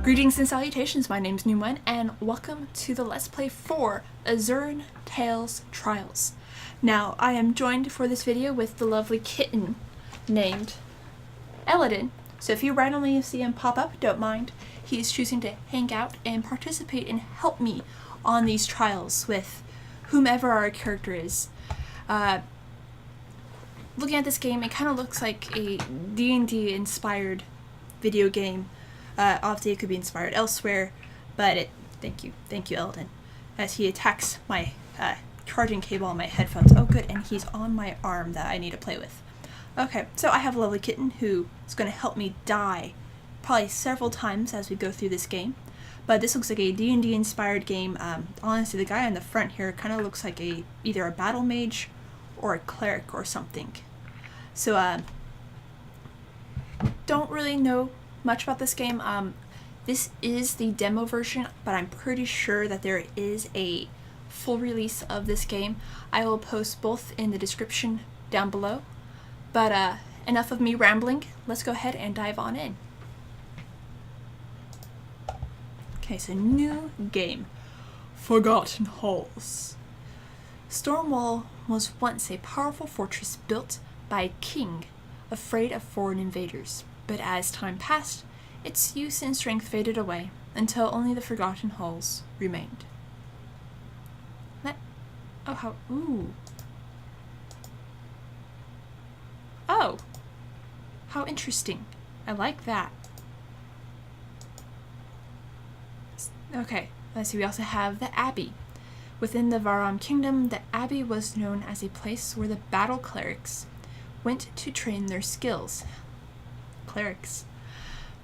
Greetings and salutations, my name's Newman, and welcome to the Let's Play for Azuran Tales Trials. Now, I am joined for this video with the lovely kitten named Eladin, so if you randomly see him pop up, don't mind. He's choosing to hang out and participate and help me on these trials with whomever our character is. Looking at this game, it kind of looks like a D&D inspired video game. Obviously it could be inspired elsewhere, but thank you Eldon, as he attacks my charging cable on my headphones. Oh good, and he's on my arm that I need to play with. Okay, so I have a lovely kitten who is going to help me die probably several times as we go through this game, but this looks like a D&D inspired game. Honestly, the guy on the front here kind of looks like either a battle mage or a cleric or something. So don't really know much about this game. This is the demo version, but I'm pretty sure that there is a full release of this game. I will post both in the description down below. But enough of me rambling. Let's go ahead and dive on in. Okay, so new game. Forgotten Halls. Stormwall was once a powerful fortress built by a king afraid of foreign invaders. But as time passed, its use and strength faded away until only the Forgotten Halls remained. Oh, how interesting. I like that. Okay, let's see, we also have the Abbey. Within the Varam Kingdom, the Abbey was known as a place where the battle clerics went to train their skills. Clerics.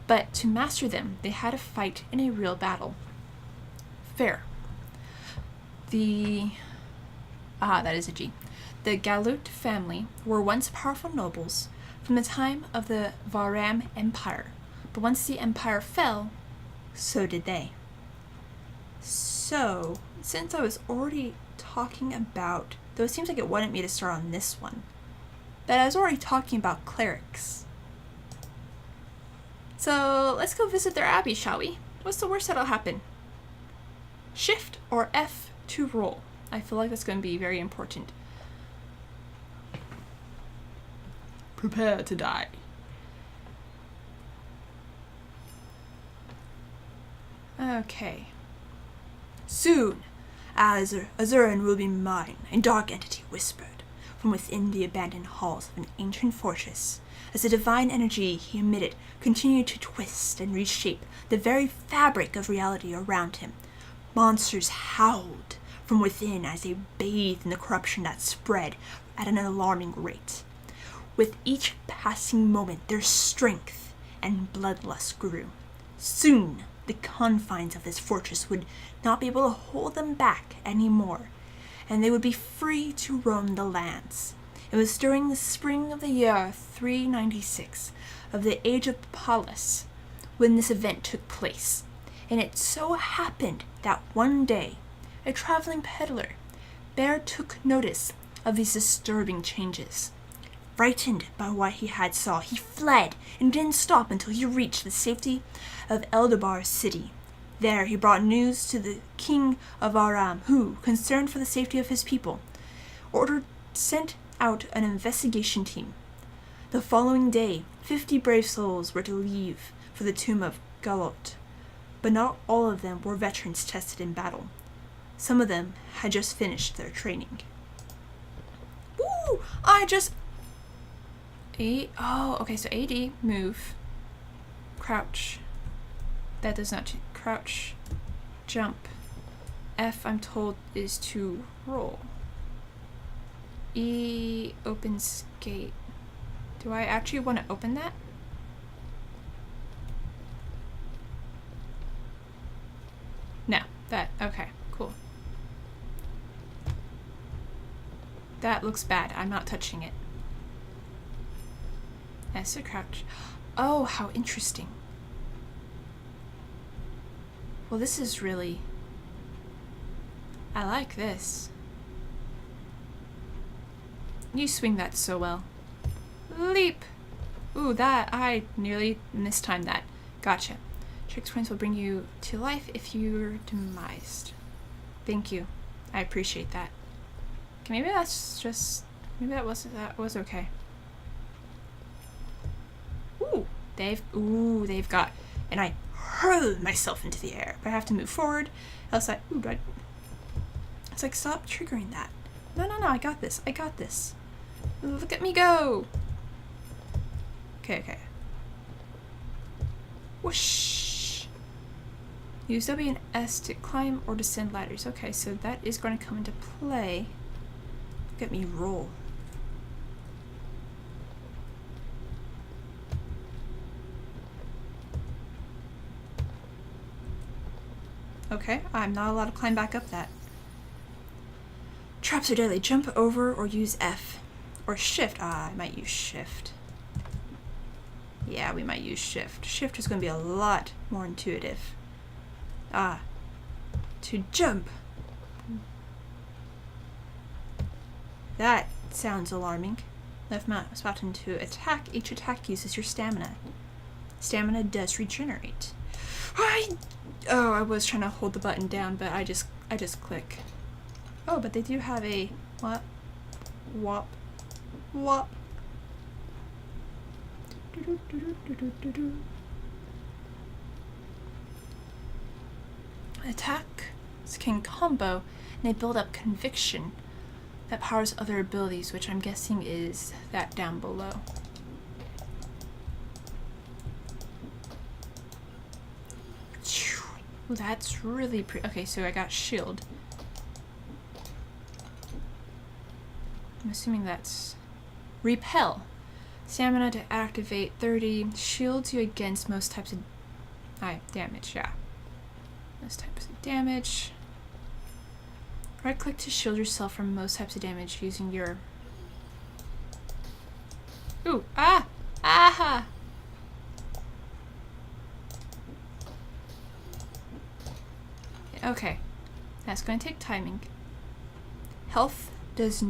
But to master them, they had to fight in a real battle. Fair. That is a G. The Galut family were once powerful nobles from the time of the Varam Empire, but once the empire fell, so did they. So, since I was already talking about, though it seems like it wanted me to start on this one, but I was already talking about clerics. So let's go visit their abbey, shall we? What's the worst that'll happen? Shift or F to roll. I feel like that's going to be very important. Prepare to die. Okay. Soon, Azuran will be mine, a dark entity whispered from within the abandoned halls of an ancient fortress. As the divine energy he emitted continued to twist and reshape the very fabric of reality around him, monsters howled from within as they bathed in the corruption that spread at an alarming rate. With each passing moment, their strength and bloodlust grew. Soon, the confines of this fortress would not be able to hold them back anymore, and they would be free to roam the lands. It was during the spring of the year 396 of the Age of Pallas when this event took place, and it so happened that one day a traveling peddler took notice of these disturbing changes. Frightened by what he had saw, he fled and didn't stop until he reached the safety of Eldabar's city. There he brought news to the king of Aram, who, concerned for the safety of his people, sent out an investigation team. The following day, 50 brave souls were to leave for the tomb of Galot, but not all of them were veterans tested in battle. Some of them had just finished their training. Woo! Okay, so AD, move, crouch. That does not crouch, jump. F, I'm told, is to roll. E opens gate. Do I actually want to open that? No, okay, cool. That looks bad. I'm not touching it. S to crouch. Oh, how interesting. Well, this is really... I like this. You swing that so well. Leap! Ooh, that, I nearly mistimed that. Gotcha. Trick's points will bring you to life if you're demised. Thank you. I appreciate that. Okay, maybe that's just... Maybe that was okay. They've got... And I hurl myself into the air. But I have to move forward. Else I... Ooh, but... It's like, stop triggering that. No, I got this. Look at me go! Okay. Whoosh! Use W and S to climb or descend ladders. Okay, so that is going to come into play. Look at me roll. Okay, I'm not allowed to climb back up that. Traps are deadly. Jump over or use F. Or shift. I might use shift. Yeah, we might use shift. Shift is going to be a lot more intuitive. To jump. That sounds alarming. Left mouse button to attack. Each attack uses your stamina. Stamina does regenerate. I was trying to hold the button down, but I just click. Oh, but they do have a wop. Attacks can combo, and they build up conviction that powers other abilities, which I'm guessing is that down below. Ooh, that's really pretty. Okay, so I got shield. I'm assuming that's repel. Stamina to activate 30. Shields you against most types of damage, yeah. Most types of damage. Right click to shield yourself from most types of damage using your... Ooh, aha! Okay, that's going to take timing. Health does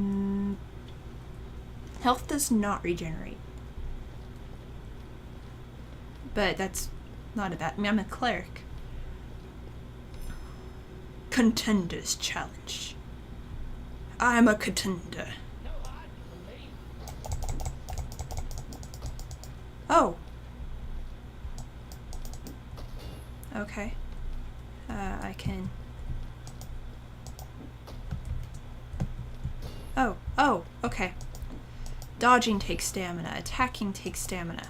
not regenerate. But that's not a bad... I mean, I'm a cleric. Contender's challenge. I'm a contender. Oh. Okay. I can... Oh, okay. Dodging takes stamina. Attacking takes stamina.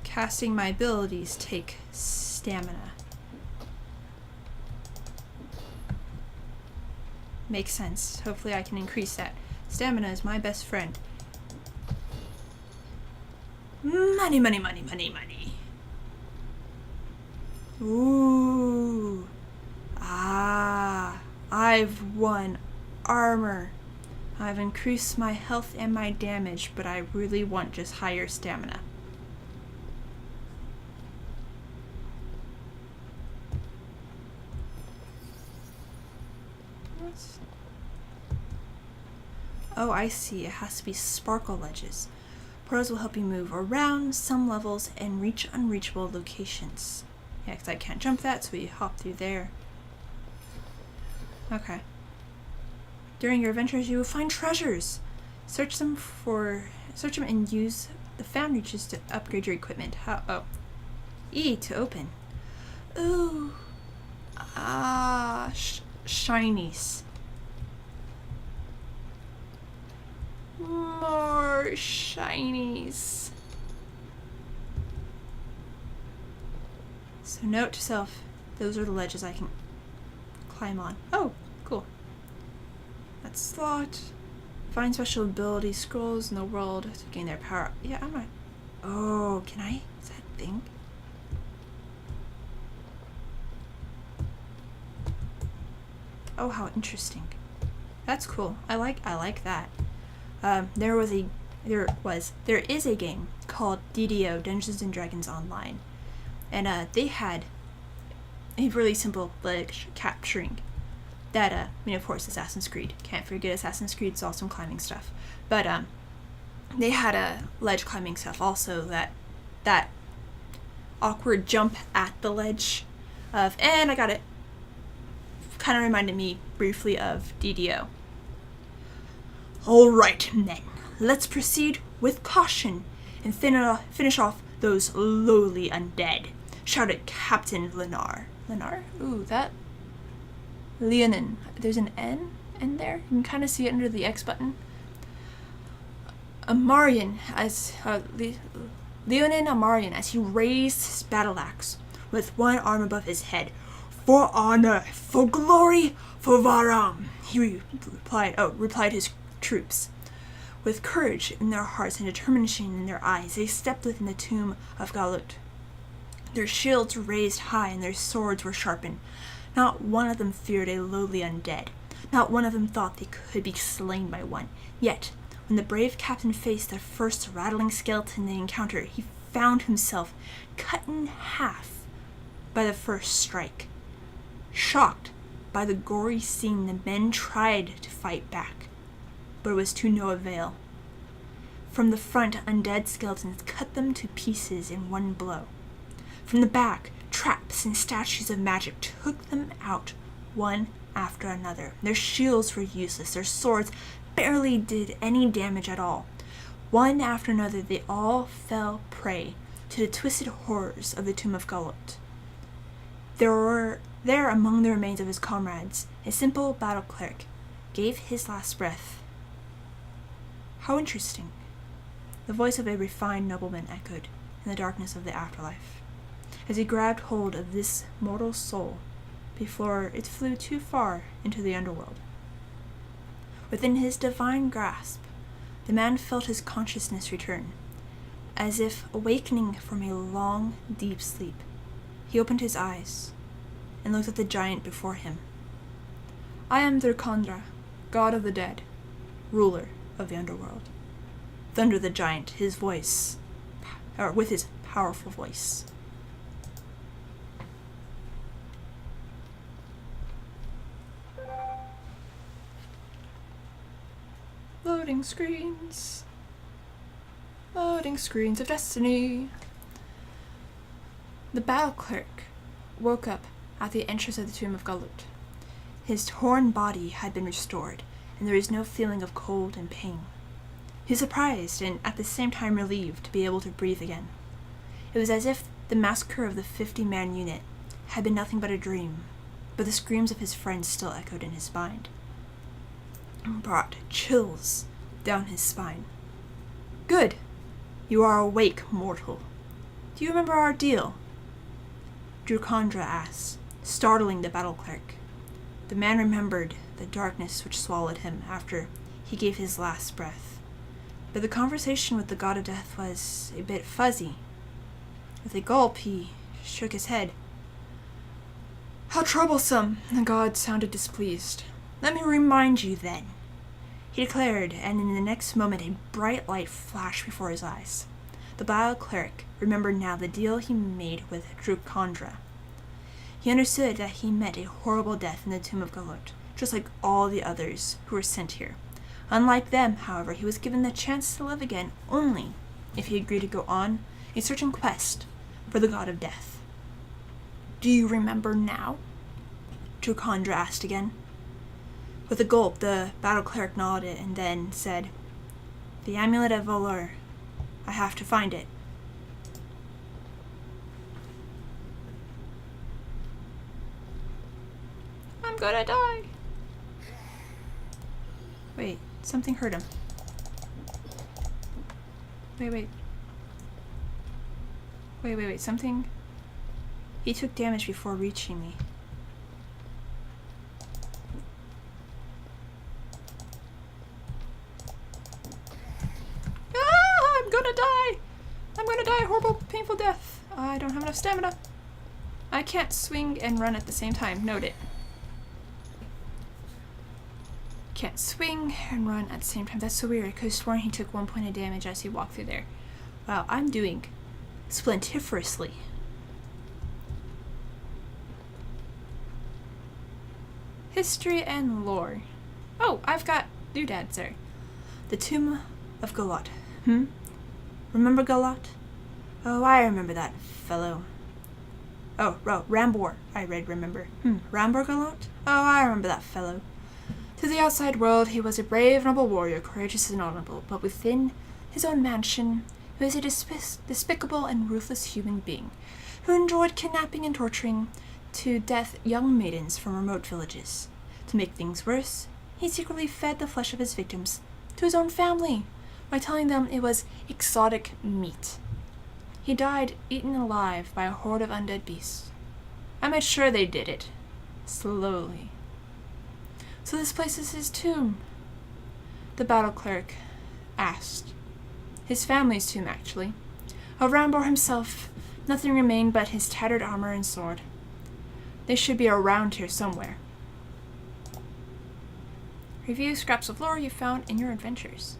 Casting my abilities take stamina. Makes sense. Hopefully I can increase that. Stamina is my best friend. Money. Ooh. I've won armor. I've increased my health and my damage, but I really want just higher stamina. Oh, I see. It has to be sparkle ledges. Portals will help you move around some levels and reach unreachable locations. Yeah, because I can't jump that, so we hop through there. Okay. During your adventures, you will find treasures. Search them and use the found riches to upgrade your equipment. E to open. Ooh. Shinies. More shinies. So note to self, those are the ledges I can climb on. Oh, cool. That's slot. Find special ability scrolls in the world to gain their power. Yeah, I'm not... Oh, can I? Is that a thing? Oh, how interesting. That's cool. I like that. There is a game called DDO, Dungeons and Dragons Online, and they had a really simple ledge capturing that, of course, Assassin's Creed. Can't forget Assassin's Creed's awesome climbing stuff. But they had a ledge climbing stuff also that awkward jump at the ledge and I got it. Kind of reminded me briefly of DDO. All right, men, let's proceed with caution and finish off those lowly undead, shouted Captain Lenar. Lenar? Ooh, that... Leonin. There's an N in there. You can kind of see it under the X button. Leonin Amarian, as he raised his battle axe with one arm above his head. For honor, for glory, for Varam, he replied his troops. With courage in their hearts and determination in their eyes, they stepped within the tomb of Galut. Their shields were raised high and their swords were sharpened. Not one of them feared a lowly undead. Not one of them thought they could be slain by one. Yet, when the brave captain faced the first rattling skeleton they encountered, he found himself cut in half by the first strike. Shocked by the gory scene, the men tried to fight back, but it was to no avail. From the front, undead skeletons cut them to pieces in one blow. From the back, traps and statues of magic took them out one after another. Their shields were useless, their swords barely did any damage at all. One after another, they all fell prey to the twisted horrors of the Tomb of Galut. There among the remains of his comrades, a simple battle cleric gave his last breath. How interesting. The voice of a refined nobleman echoed in the darkness of the afterlife, as he grabbed hold of this mortal soul before it flew too far into the underworld. Within his divine grasp, the man felt his consciousness return. As if awakening from a long, deep sleep, he opened his eyes and looked at the giant before him. I am Durkandra, god of the dead, ruler of the underworld, thundered the giant, with his powerful voice. Loading screens of destiny. The battle cleric woke up at the entrance of the Tomb of Galut. His torn body had been restored, and there was no feeling of cold and pain. He was surprised and at the same time relieved to be able to breathe again. It was as if the massacre of the 50-man unit had been nothing but a dream, but the screams of his friends still echoed in his mind, and brought chills down his spine. Good! You are awake, mortal. Do you remember our deal? Durkandra asked, startling the battle cleric. The man remembered the darkness which swallowed him after he gave his last breath, but the conversation with the god of death was a bit fuzzy. With a gulp, he shook his head. How troublesome! The god sounded displeased. Let me remind you, then, he declared, and in the next moment a bright light flashed before his eyes. The battle cleric remembered now the deal he made with Durkandra. He understood that he met a horrible death in the Tomb of Galut, just like all the others who were sent here. Unlike them, however, he was given the chance to live again only if he agreed to go on a certain quest for the god of death. Do you remember now? Durkandra asked again. With a gulp, the battle cleric nodded and then said, The Amulet of Valor. I have to find it. I'm gonna die. Wait, something hurt him. Wait, something... He took damage before reaching me. I'm gonna die a horrible, painful death. I don't have enough stamina. I can't swing and run at the same time. Note it. Can't swing and run at the same time. That's so weird. I could have sworn he took 1 point of damage as he walked through there. Wow, I'm doing splintiferously. History and lore. Oh, I've got doodads there. The Tomb of Galut. Remember Galut? Oh, I remember that fellow. Oh, Rambor, I read remember. Rambor Gallant? Oh, I remember that fellow. To the outside world, he was a brave, noble warrior, courageous and honorable, but within his own mansion, he was a despicable and ruthless human being who enjoyed kidnapping and torturing to death young maidens from remote villages. To make things worse, he secretly fed the flesh of his victims to his own family by telling them it was exotic meat. He died eaten alive by a horde of undead beasts. I made sure they did it. Slowly. So this place is his tomb? The battle cleric asked. His family's tomb, actually. Of Rambor himself, nothing remained but his tattered armor and sword. They should be around here somewhere. Review scraps of lore you found in your adventures.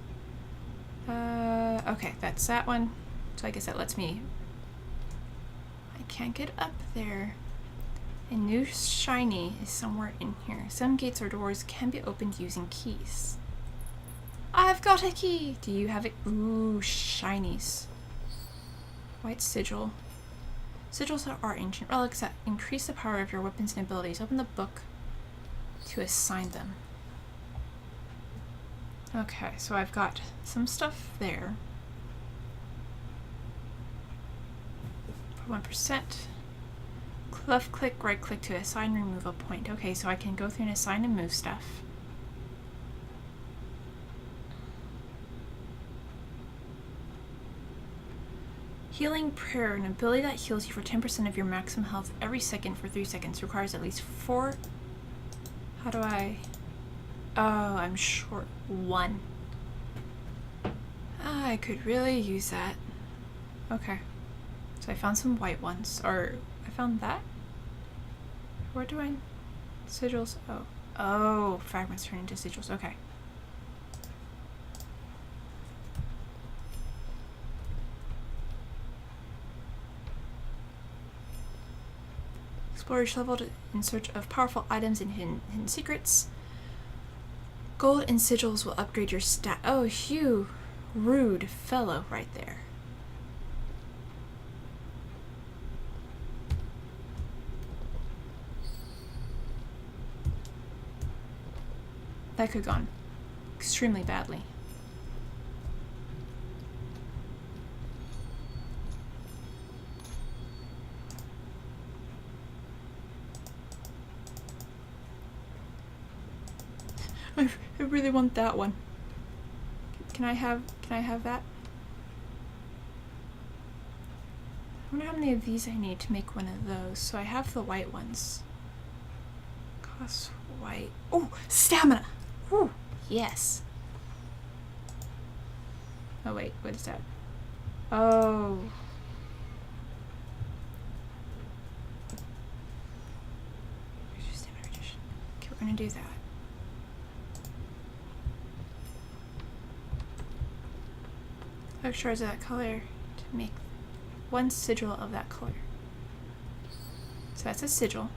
Okay, that's that one. So I guess that lets me... I can't get up there. A new shiny is somewhere in here. Some gates or doors can be opened using keys. I've got a key! Do you have it? Ooh, shinies. White sigil. Sigils are ancient relics that increase the power of your weapons and abilities. Open the book to assign them. Okay, so I've got some stuff there. For 1%. Left click, right click to assign, remove a point. Okay, so I can go through and assign and move stuff. Healing Prayer, an ability that heals you for 10% of your maximum health every second for 3 seconds. Requires at least 4. How do I... Oh, I'm short 1. I could really use that. Okay. So I found some white ones. Or, I found that? Where do I... Sigils? Oh. Oh, fragments turn into sigils. Okay. Explore each level in search of powerful items and hidden secrets. Gold and sigils will upgrade your stat. Oh, Hugh. Rude fellow right there. That could have gone extremely badly. I really want that one. Can I have that? I wonder how many of these I need to make one of those. So I have the white ones. Cost white. Oh, stamina! Whew, yes. Oh wait, what is that? Oh. Okay, we're gonna do that. I've shards of that color to make one sigil of that color. So that's a sigil.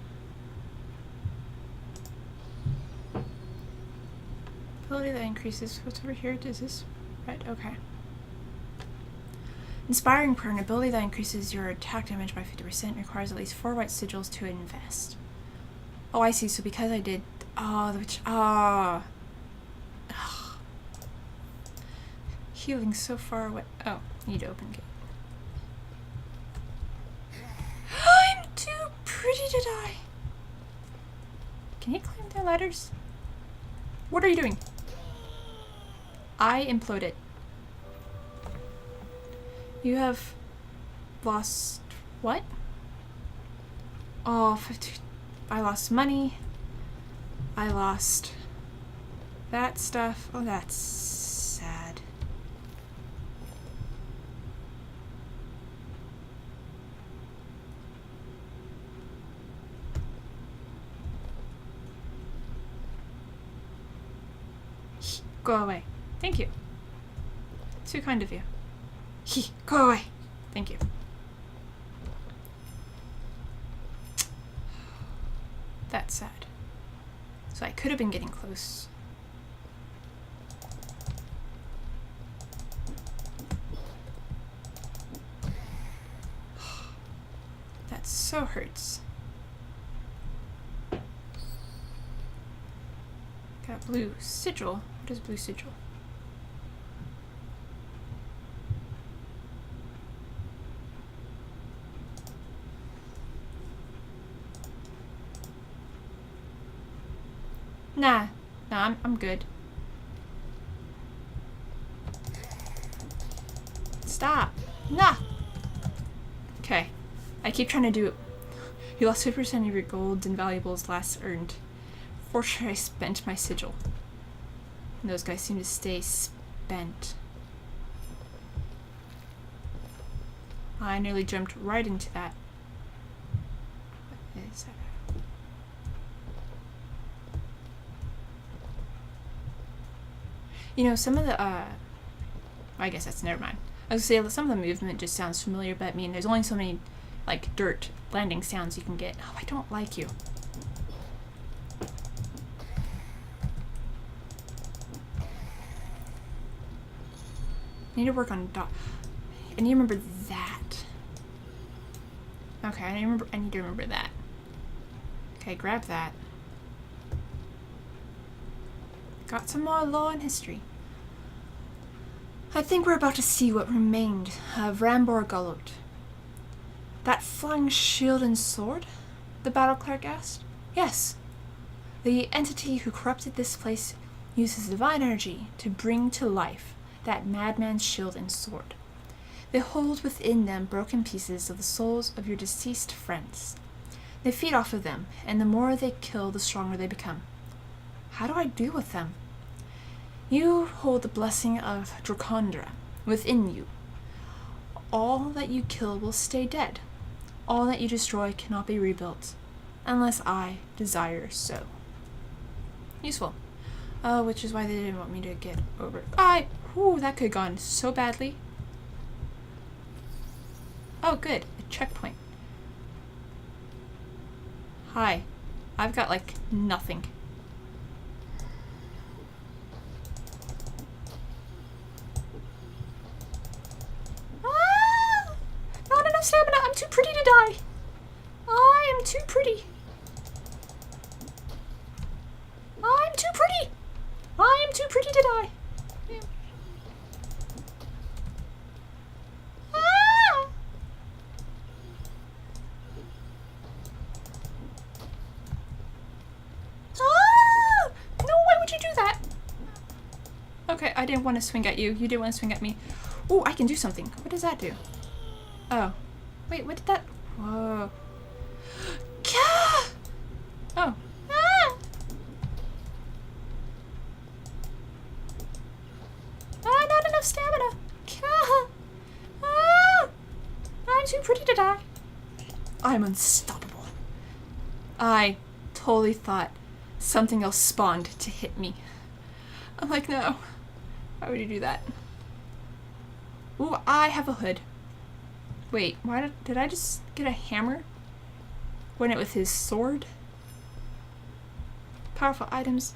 Ability that increases. What's over here? Is this red? Okay. Inspiring Prayer, an ability that increases your attack damage by 50%, requires at least 4 white sigils to invest. Oh, I see. So because I did... Oh, which... Ah. Oh. Healing so far away. Oh, need to open gate. I'm too pretty to die. Can you climb down ladders? What are you doing? I imploded. You have lost what? Oh, 50. I lost money. I lost that stuff. Oh, that's sad. Go away. Thank you. Too kind of you. Go away. Thank you. That's sad. So I could have been getting close. that so hurts. Got blue sigil. What is blue sigil? Nah, I'm good. Stop. Nah. Okay. I keep trying to do it. You lost 50% of your gold and valuables last earned. Fortunately, I spent my sigil. And those guys seem to stay spent. I nearly jumped right into that. What is that? You know, some of the, I guess that's, never mind. I was gonna say, some of the movement just sounds familiar, but I mean, there's only so many, like, dirt landing sounds you can get. Oh, I don't like you. I need to work on I need to remember that. Okay, I need to remember that. Okay, grab that. Got some more law and history. I think we're about to see what remained of Rambor Gullot. That flying shield and sword? The battle cleric asked. Yes. The entity who corrupted this place uses divine energy to bring to life that madman's shield and sword. They hold within them broken pieces of the souls of your deceased friends. They feed off of them, and the more they kill, the stronger they become. How do I deal with them? You hold the blessing of Dracondra within you. All that you kill will stay dead. All that you destroy cannot be rebuilt, unless I desire so. Useful. Which is why they didn't want me to get over. Ooh, that could have gone so badly. Oh, good. A checkpoint. Hi. I've got, like, nothing. Not enough stamina. I'm too pretty to die. I am too pretty. I'm too pretty. I am too pretty to die. Okay, I didn't want to swing at you. You didn't want to swing at me. Oh, I can do something. What does that do? Oh. Wait, what did that... Whoa. Oh. Not enough stamina. I'm too pretty to die. I'm unstoppable. I totally thought something else spawned to hit me. I'm like, no. Why would you do that? Ooh, I have a hood. Wait, why did I just get a hammer? Went it with his sword? Powerful items.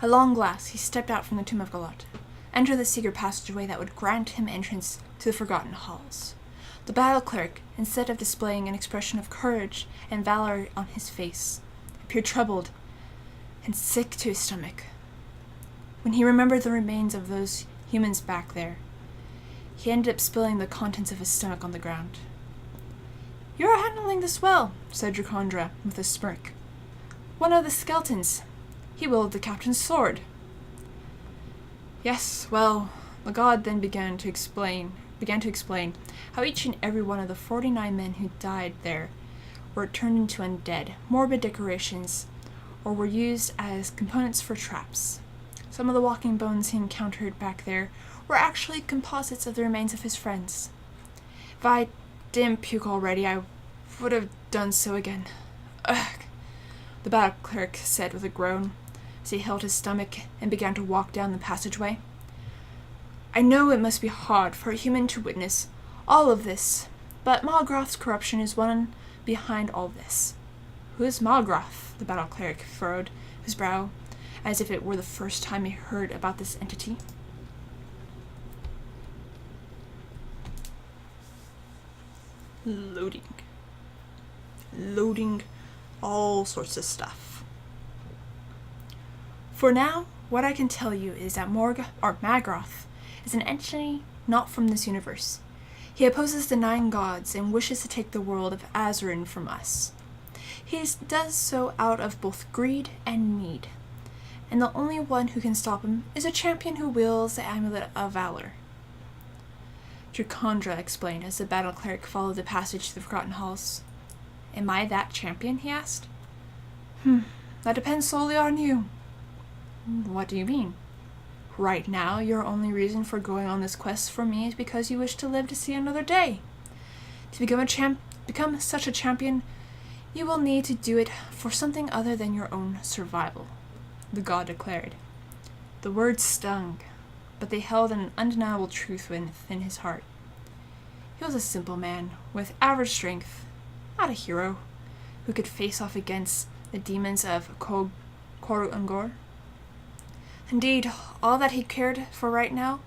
At long last, he stepped out from the Tomb of Gullot, entered the secret passageway that would grant him entrance to the Forgotten Halls. The battle cleric, instead of displaying an expression of courage and valor on his face, appeared troubled and sick to his stomach. When he remembered the remains of those humans back there, he ended up spilling the contents of his stomach on the ground. "You're handling this well," said Dracondra with a smirk. "One of the skeletons. He wielded the captain's sword." Yes, well, the god then began to explain how each and every one of the 49 men who died there were turned into undead, morbid decorations, or were used as components for traps. Some of the walking bones he encountered back there were actually composites of the remains of his friends. If I didn't puke already, I would have done so again. Ugh, the battle cleric said with a groan, as he held his stomach and began to walk down the passageway. I know it must be hard for a human to witness all of this, but Malgroth's corruption is one behind all this. Who is Malgroth? The battle cleric furrowed his brow, as if it were the first time he heard about this entity. Loading. loading all sorts of stuff. For now, what I can tell you is that Magroth is an entity not from this universe. He opposes the 9 gods and wishes to take the world of Azuran from us. He does so out of both greed and need, and the only one who can stop him is a champion who wields the Amulet of Valor. Dracondra explained as the battle cleric followed the passage to the Forgotten Halls. Am I that champion? He asked. That depends solely on you. What do you mean? Right now, your only reason for going on this quest for me is because you wish to live to see another day. To become such a champion, you will need to do it for something other than your own survival, the god declared. The words stung, but they held an undeniable truth within his heart. He was a simple man, with average strength, not a hero, who could face off against the demons of Koru Ungor. Indeed, all that he cared for right now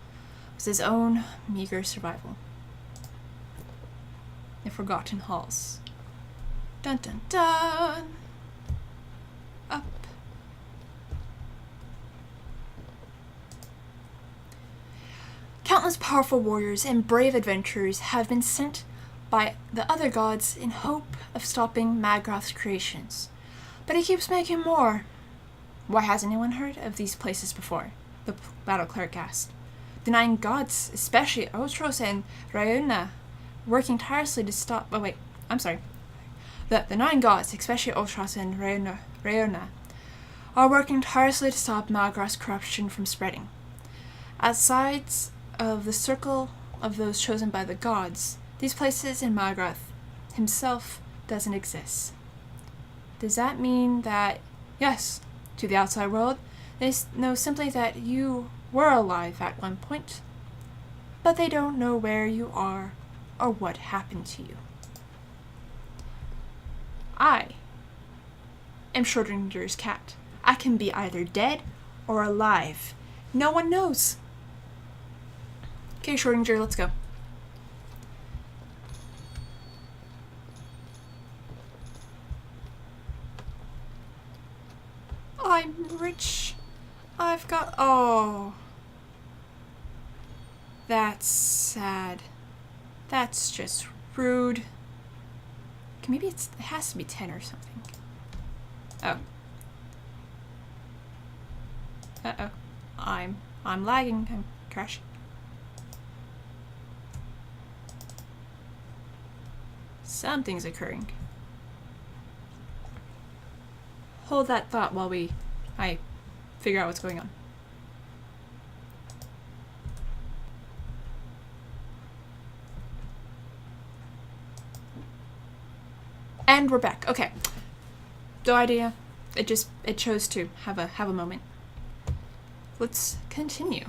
was his own meager survival. The Forgotten Halls. Dun dun dun! Up. Countless powerful warriors and brave adventurers have been sent by the other gods in hope of stopping Magroth's creations. But he keeps making more. Why has anyone heard of these places before? The battle cleric asked. The 9 gods, especially Otros and Rauna, working tirelessly to stop... Oh wait, I'm sorry. The 9 gods, especially Otros and Rauna, are working tirelessly to stop Magroth's corruption from spreading. Outside of the circle of those chosen by the gods, these places in Magroth himself doesn't exist. Does that mean that, yes, to the outside world, they know simply that you were alive at one point, but they don't know where you are or what happened to you. I am Schrodinger's cat. I can be either dead or alive. No one knows. Okay, Schrodinger, let's go. I'm rich. I've got... Oh. That's sad. That's just rude. Okay, maybe it has to be 10 or something. Oh. Uh-oh. I'm lagging. I'm crashing. Something's occurring. Hold that thought while I figure out what's going on. And we're back. Okay. No idea. It chose to have a moment. Let's continue.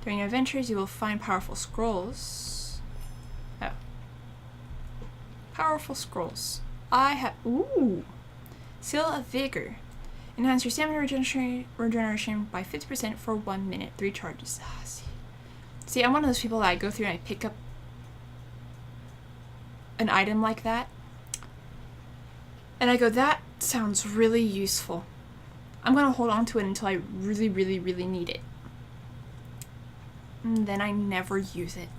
During your adventures, you will find powerful scrolls. Oh. Powerful scrolls. I have... Ooh! Seal of Vigor. Enhance your stamina regeneration by 50% for 1 minute. 3 charges. See, I'm one of those people that I go through and I pick up an item like that. And I go, that sounds really useful. I'm going to hold on to it until I really, really, really need it. And then I never use it.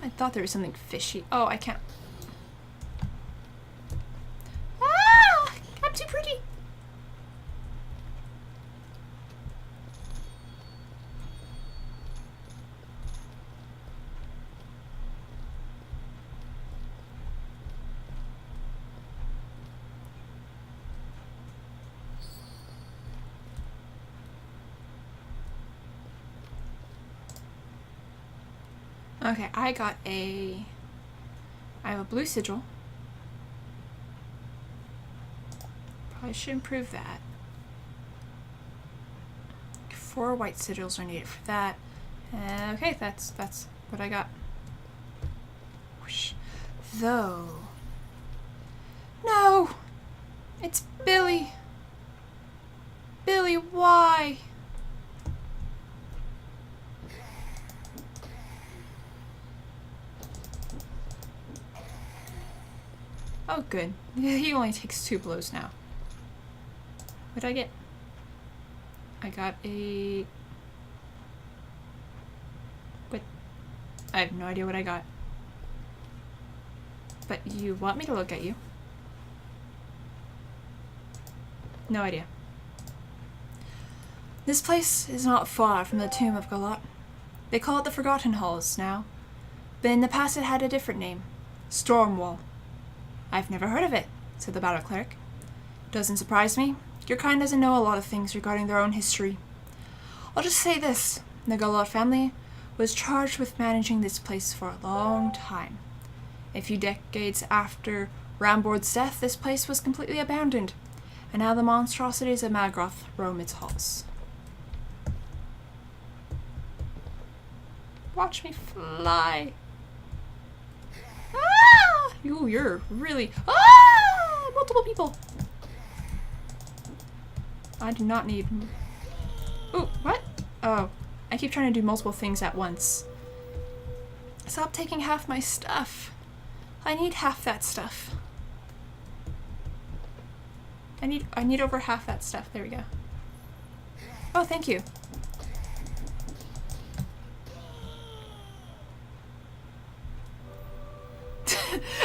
I thought there was something fishy. Oh, I can't. I'm too pretty. Okay, I have a blue sigil. Probably should improve that. 4 white sigils are needed for that. Okay, that's what I got. Whoosh. Though. No! It's Billy! Billy, why? Oh, good. He only takes 2 blows now. What did I get? I got a... What? I have no idea what I got. But you want me to look at you? No idea. This place is not far from the tomb of Galat. They call it the Forgotten Halls now, but in the past it had a different name. Stormwall. I've never heard of it, said the battle cleric. Doesn't surprise me. Your kind doesn't know a lot of things regarding their own history. I'll just say this. The Galat family was charged with managing this place for a long time. A few decades after Rambord's death, this place was completely abandoned, and now the monstrosities of Magroth roam its halls. Watch me fly. Ah! Ooh, you're really... Ah! Multiple people. I do not need... Ooh, what? Oh, I keep trying to do multiple things at once. Stop taking half my stuff. I need half that stuff. I need over half that stuff. There we go. Oh, thank you.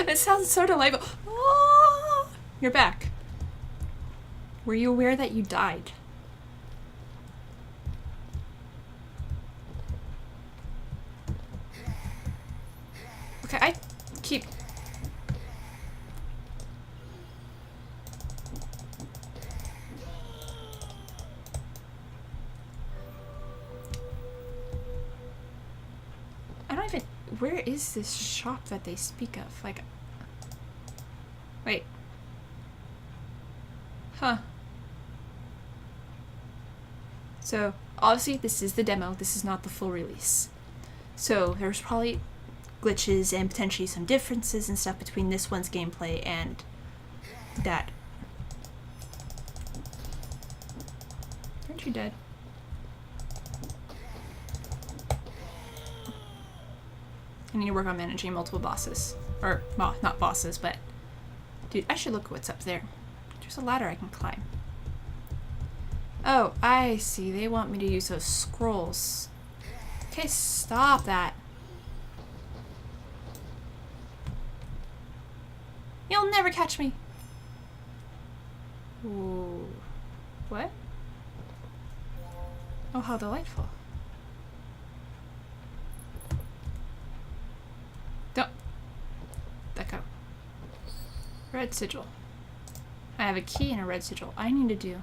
It sounds so delightful. Oh, you're back. Were you aware that you died? Okay, I keep... I don't even... Where is this shop that they speak of? Like... Wait. Huh. So, obviously this is the demo. This is not the full release. So, there's probably glitches and potentially some differences and stuff between this one's gameplay and that. Aren't you dead? I need to work on managing multiple bosses. Or, well, not bosses, but... Dude, I should look what's up there. There's a ladder I can climb. Oh, I see. They want me to use those scrolls. Okay, stop that. You'll never catch me. Ooh. What? Oh, how delightful. Don't. Let go. Red sigil. I have a key and a red sigil. I need to do.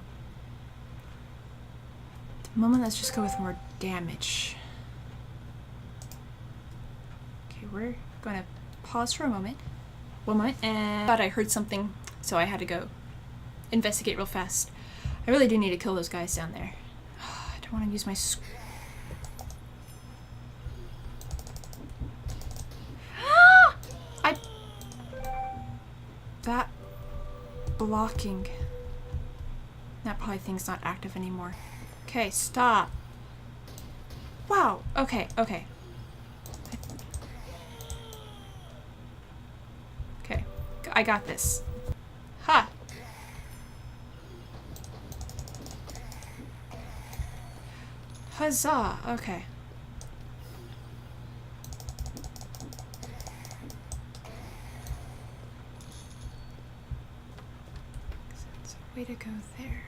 At the moment, let's just go with more damage. Okay, we're going to pause for a moment. One moment, and I thought I heard something, so I had to go investigate real fast. I really do need to kill those guys down there. I don't want to use my that blocking. That probably thing's not active anymore. Okay, stop. Wow, okay, okay. Okay, I got this. Ha! Huzzah! Okay. There's a way to go there.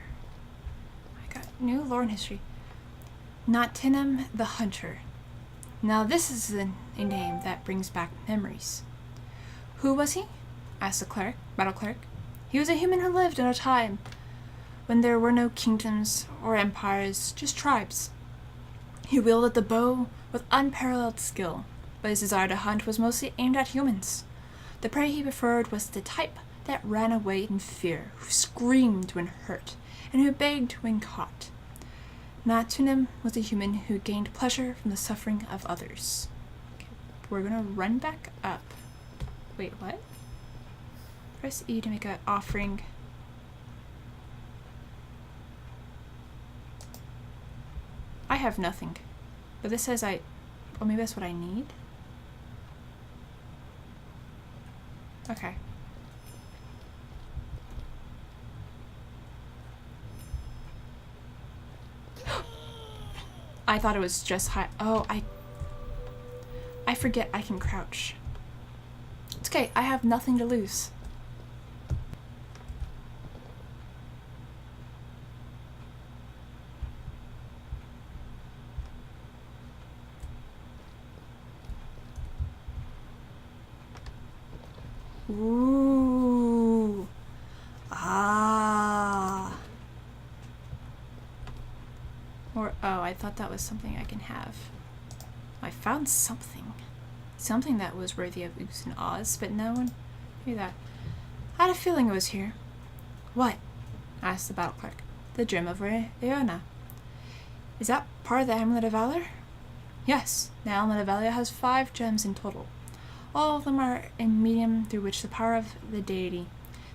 I got new lore and history. Natinum the Hunter. Now this is a name that brings back memories. Who was he? Asked the cleric, battle cleric. He was a human who lived in a time when there were no kingdoms or empires, just tribes. He wielded the bow with unparalleled skill, but his desire to hunt was mostly aimed at humans. The prey he preferred was the type that ran away in fear, who screamed when hurt, and who begged when caught. Natunim was a human who gained pleasure from the suffering of others. Okay, we're gonna run back up. Wait, what? Press E to make an offering. I have nothing. But this says oh, maybe that's what I need? Okay. I thought it was just high. Oh, I forget I can crouch. It's okay, I have nothing to lose. Ooh. Ah. Or, oh, I thought that was something I can have. I found something. Something that was worthy of oohs and ahs, but no one knew that. I had a feeling it was here. What? Asked the battle clerk. The gem of Iona. Is that part of the Amulet of Valor? Yes, the Amulet of Valor has 5 gems in total. All of them are a medium through which the power of the deity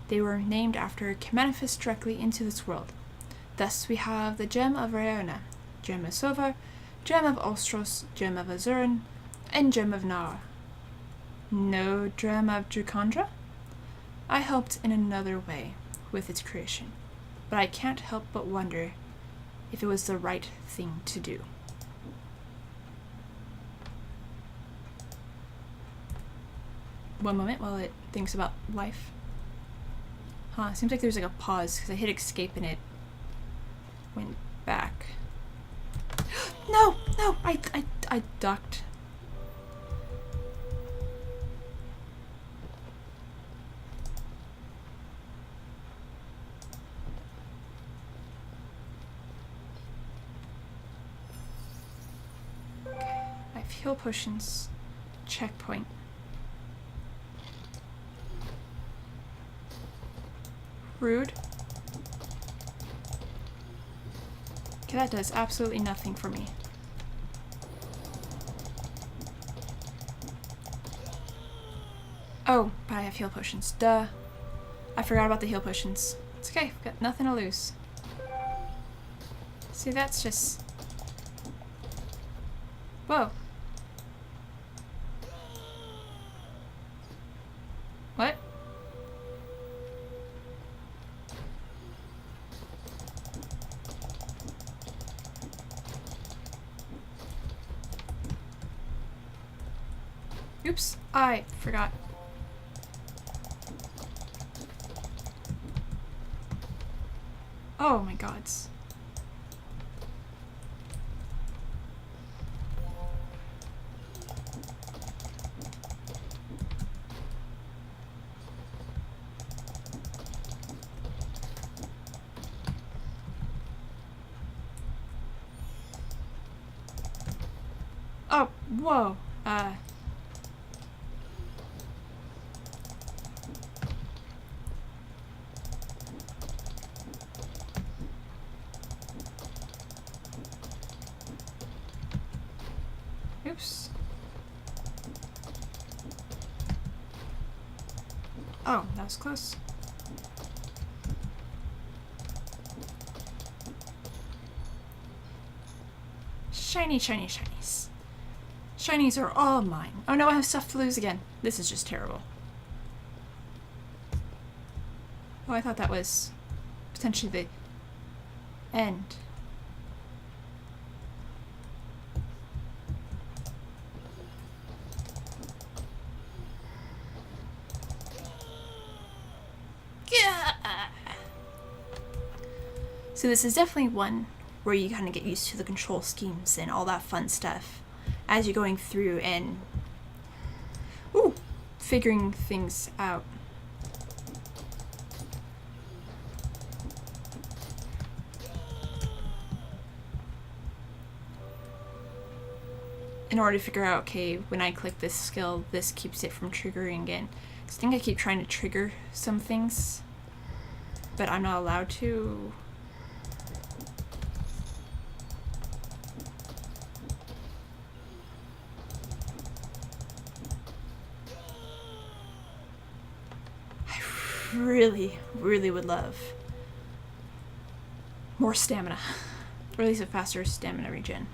they were named after can manifest directly into this world. Thus we have the Gem of Iona, Gem of Sova, Gem of Ostros, Gem of Azuran, and Gem of Nara. No Gem of Dracondra? I helped in another way with its creation, but I can't help but wonder if it was the right thing to do. One moment while it thinks about life. Huh, seems like there's like a pause because I hit escape and it went back. No! No! I ducked. Okay. I have heal potions. Checkpoint. Rude. Okay, that does absolutely nothing for me. Oh, but I have heal potions. Duh. I forgot about the heal potions. It's okay, I've got nothing to lose. See, that's just... Whoa. What? Oops, I forgot. Oh my gods. Oh, whoa. Oops. Oh, that was close. Shiny, shiny, shinies. Shinies are all mine. Oh no, I have stuff to lose again. This is just terrible. Oh, I thought that was potentially the end. So this is definitely one where you kind of get used to the control schemes and all that fun stuff as you're going through and figuring things out. In order to figure out, okay, when I click this skill, this keeps it from triggering again. 'Cause I think I keep trying to trigger some things, but I'm not allowed to. Really would love more stamina, or at least a faster stamina regen.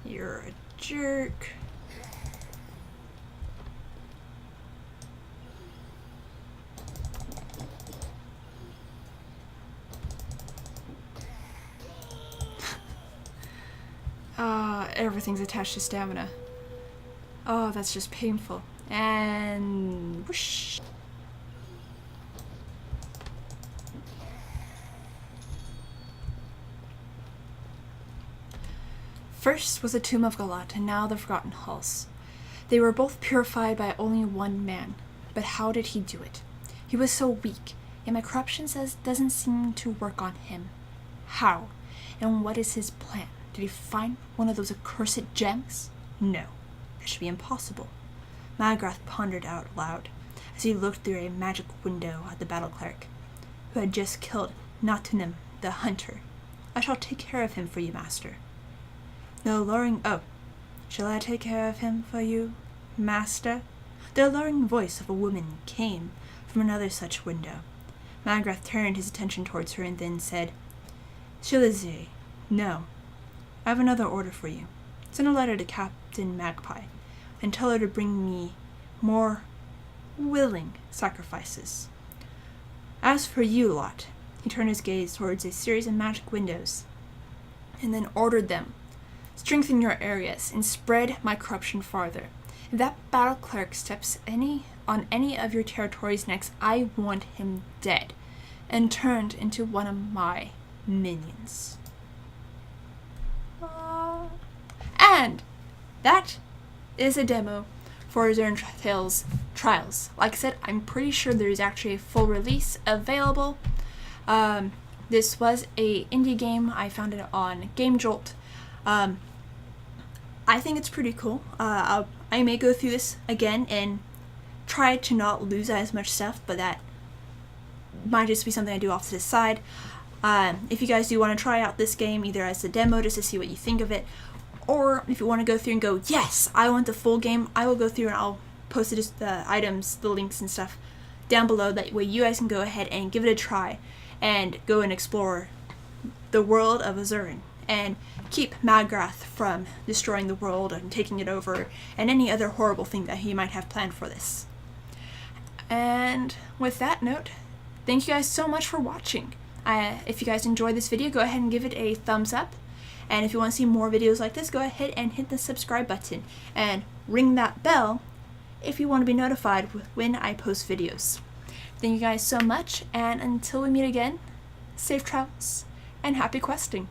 You're a jerk. Everything's attached to stamina. Oh, that's just painful. And whoosh. First was the Tomb of Galat, and now the Forgotten Halls. They were both purified by only one man. But how did he do it? He was so weak, and my corruption doesn't seem to work on him. How? And what is his plan? Did he find one of those accursed gems? No, that should be impossible. Magrath pondered out loud as he looked through a magic window at the battle cleric, who had just killed Natunim the hunter. I shall take care of him for you, master. The alluring shall I take care of him for you, master? The alluring voice of a woman came from another such window. Magrath turned his attention towards her and then said, Shilazay, no. I have another order for you. Send a letter to Captain Magpie and tell her to bring me more willing sacrifices. As for you lot, he turned his gaze towards a series of magic windows and then ordered them, strengthen your areas and spread my corruption farther. If that battle cleric steps on any of your territories next, I want him dead and turned into one of my minions. And that is a demo for Azuran Tales Trials. Like I said, I'm pretty sure there's actually a full release available. This was a indie game. I found it on Game Jolt. I think it's pretty cool. I may go through this again and try to not lose as much stuff, but that might just be something I do off to the side. If you guys do want to try out this game, either as a demo just to see what you think of it, or if you want to go through and go, yes, I want the full game, I will go through and I'll post the items, the links and stuff down below. That way you guys can go ahead and give it a try and go and explore the world of Azuran and keep Magrath from destroying the world and taking it over and any other horrible thing that he might have planned for this. And with that note, thank you guys so much for watching. If you guys enjoyed this video, go ahead and give it a thumbs up. And if you want to see more videos like this, go ahead and hit the subscribe button and ring that bell if you want to be notified when I post videos. Thank you guys so much, and until we meet again, safe travels and happy questing.